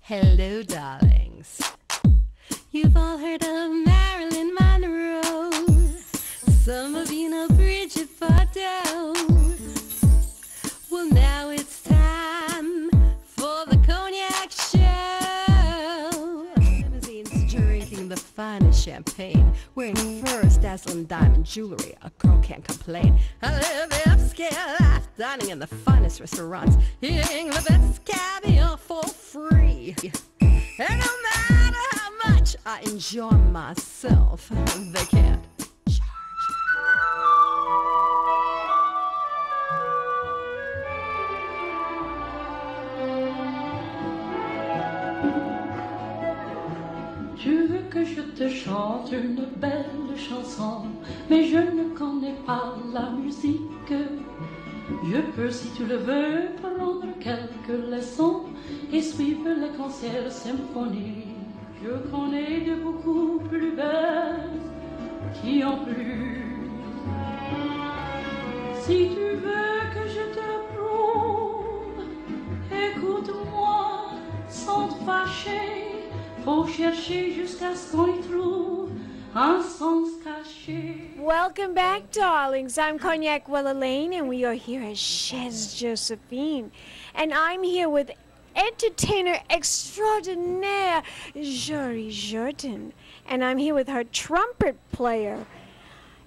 Hello, darlings. You've all heard of Marilyn Monroe. Some of you know Bridget Bardot. Well, now it's time for the Cognac Show. Limousines drinking the finest champagne, wearing furs, dazzling diamond jewelry. A girl can't complain. I live the upscale life, dining in the finest restaurants, eating the best caviar for free. And no matter how much I enjoy myself, they can't charge. Tu veux que je te chante une belle chanson, mais je ne connais pas la musique. Je peux, si tu le veux, prendre quelques leçons et suivre les concerts symphoniques. Je connais de beaucoup plus belles qui ont plu. Si tu veux que je te prouve, écoute-moi sans te fâcher. Faut chercher jusqu'à ce qu'on y trouve un sens caché. Welcome back, darlings. I'm Cognac Wellerlane, and we are here at Chez Josephine. And I'm here with entertainer extraordinaire, Jori Jordon. And I'm here with her trumpet player.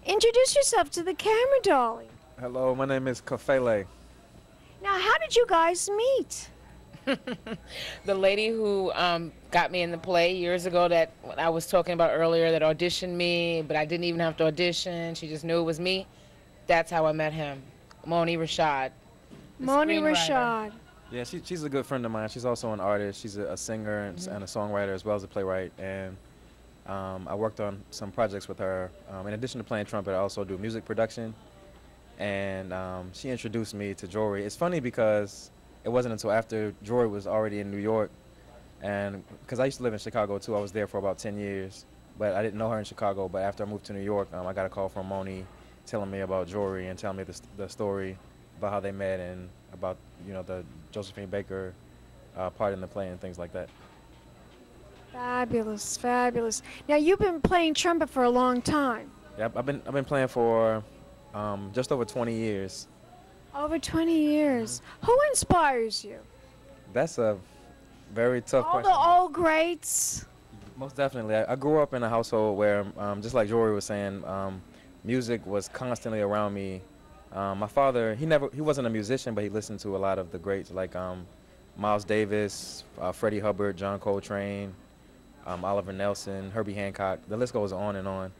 Introduce yourself to the camera, darling. Hello, my name is Kafele. Now, how did you guys meet? The lady who got me in the play years ago that I was talking about earlier that auditioned me, but I didn't even have to audition. She just knew it was me. That's how I met him. Moni Rashad. Moni Rashad. Yeah, she's a good friend of mine. She's also an artist. She's a singer and a songwriter as well as a playwright. And I worked on some projects with her. In addition to playing trumpet, I also do music production. And she introduced me to Jori. It's funny because it wasn't until after Jori was already in New York, and because I used to live in Chicago too, I was there for about 10 years, but I didn't know her in Chicago. But after I moved to New York, I got a call from Moni telling me about Jori and telling me the story about how they met and about, you know, the Josephine Baker part in the play and things like that. Fabulous, fabulous. Now, you've been playing trumpet for a long time. Yeah, I've been playing for just over 20 years. Over 20 years. Who inspires you? That's a very tough All question. the old greats. Most definitely. I grew up in a household where, just like Jori was saying, music was constantly around me. My father, he wasn't a musician, but he listened to a lot of the greats like Miles Davis, Freddie Hubbard, John Coltrane, Oliver Nelson, Herbie Hancock. The list goes on and on.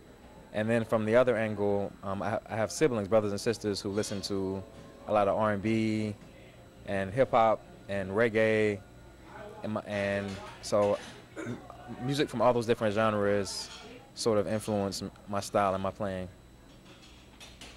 And then from the other angle, I have siblings, brothers and sisters, who listen to a lot of R&B and hip-hop and reggae, and so music from all those different genres sort of influenced my style and my playing.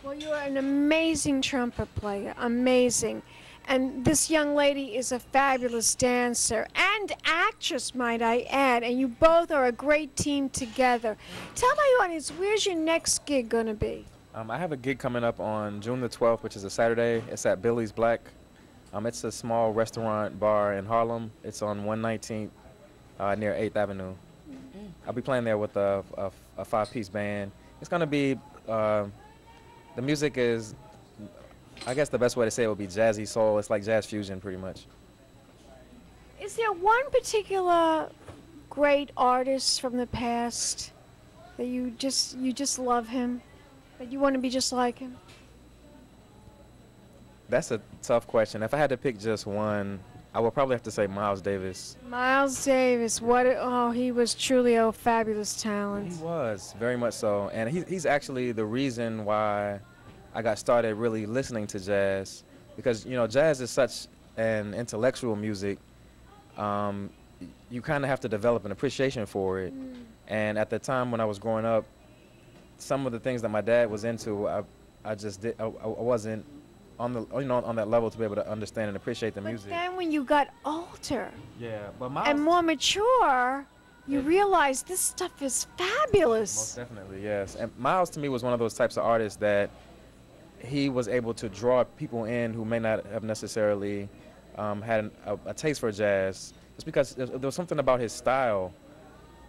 Well, you're an amazing trumpet player, amazing. And this young lady is a fabulous dancer and actress, might I add, and you both are a great team together. Tell my audience, where's your next gig going to be? I have a gig coming up on June the 12th, which is a Saturday. It's at Billy's Black. It's a small restaurant bar in Harlem. It's on 119th near 8th Avenue. I'll be playing there with a five-piece band. It's going to be, the music is, I guess the best way to say it would be jazzy soul. It's like jazz fusion pretty much. Is there one particular great artist from the past that you just love him? That you want to be just like him? That's a tough question. If I had to pick just one, I would probably have to say Miles Davis. Miles Davis, he was truly a fabulous talent. He was, very much so. And he's actually the reason why I got started really listening to jazz. Because, you know, jazz is such an intellectual music. You kind of have to develop an appreciation for it. And at the time when I was growing up, some of the things that my dad was into, I wasn't on that level to be able to understand and appreciate the music. But then when you got older, but and more mature, you realize this stuff is fabulous. Most definitely, yes. And Miles to me was one of those types of artists that he was able to draw people in who may not have necessarily had a taste for jazz. It's because there was something about his style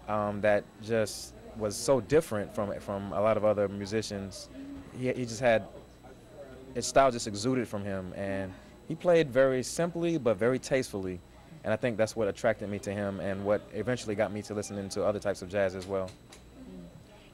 that just was so different from a lot of other musicians. He just had, his style just exuded from him, and he played very simply but very tastefully. And I think that's what attracted me to him and what eventually got me to listening to other types of jazz as well.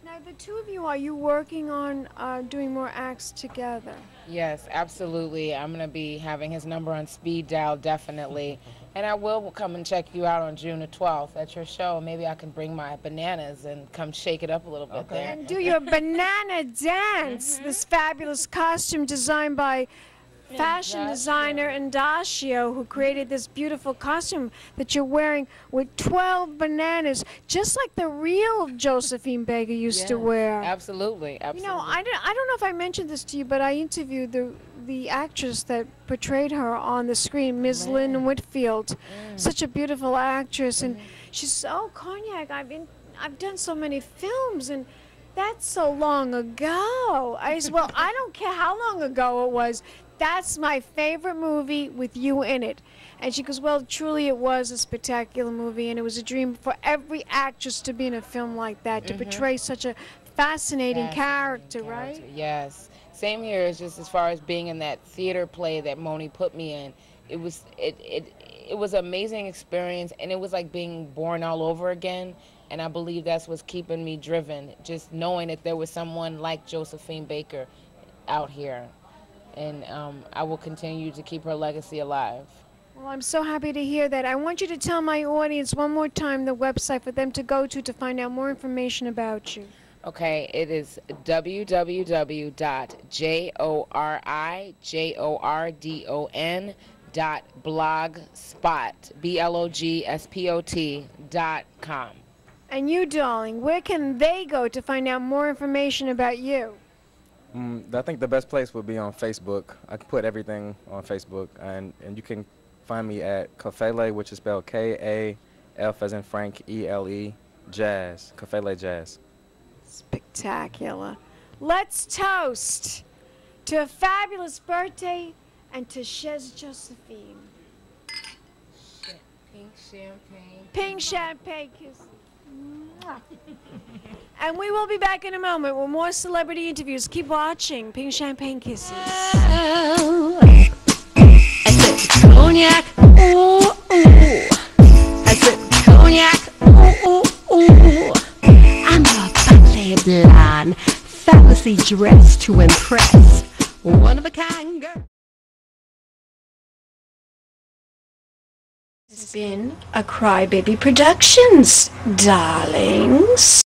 Now, the two of you, are you working on doing more acts together? Yes, absolutely. I'm going to be having his number on speed dial, definitely. And I will come and check you out on June the 12th at your show. Maybe I can bring my bananas and come shake it up a little bit there. And do your banana dance, this fabulous costume designed by fashion designer Indashio, who created this beautiful costume that you're wearing with 12 bananas, just like the real Josephine Baker used to wear. Absolutely, absolutely. You know, I don't know if I mentioned this to you, but I interviewed the actress that portrayed her on the screen, Ms. Lynn Whitfield. Such a beautiful actress, and she said, "Oh, Cognac, I've done so many films, and that's so long ago." I said, "Well, I don't care how long ago it was. That's my favorite movie with you in it." And she goes, "Well, truly it was a spectacular movie, and it was a dream for every actress to be in a film like that, to portray such a fascinating character, right?" Yes. Same here. It's just as far as being in that theater play that Moni put me in. It was an amazing experience, and it was like being born all over again. And I believe that's what's keeping me driven, just knowing that there was someone like Josephine Baker out here. And I will continue to keep her legacy alive. Well, I'm so happy to hear that. I want you to tell my audience one more time the website for them to go to find out more information about you. Okay, it is www.jorijordon.blogspot.com. And you, darling, where can they go to find out more information about you? I think the best place would be on Facebook. I can put everything on Facebook, and you can find me at Kafele, which is spelled K-A-F as in Frank, E-L-E, Jazz, Kafele Jazz. Spectacular. Let's toast to a fabulous birthday and to Chez Josephine. Pink champagne. Pink champagne kiss. And we will be back in a moment with more celebrity interviews. Keep watching Pink Champagne Kisses. I said cognac, ooh, ooh. I said cognac, ooh, ooh, ooh. I'm a Ballet blonde, fabulously dressed to impress. One of a kind girl. This has been a Crybaby Productions, darlings.